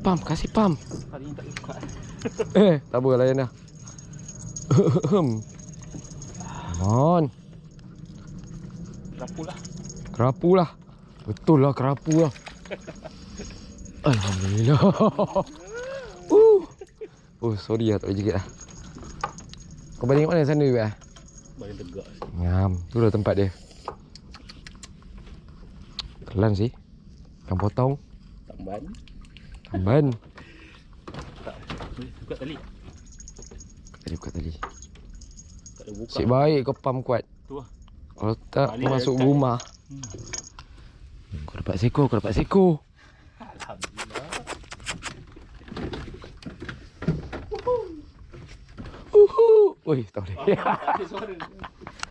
pam, kasih pam. Hari ni tak buka. Tak apa, layan dah. Come on. Kerapu lah. Kerapu lah. Betul lah, kerapu lah. Alhamdulillah. Oh, sorry lah, tak boleh jigit lah. Kau balik mana sana juga? Badan tegak. Ngam, tu dah tempat dia. Kelan sih. Ikan potong. Tamban. Tamban. Tak. Buka tali. Buka tali. Tak ada buka. Asyik baik kau pam kuat. Tu lah. Kalau tak, Tali kau masuk dah rumah. Kau dapat seko, kau dapat seko. Alhamdulillah. Oi, tak boleh. Ada suara.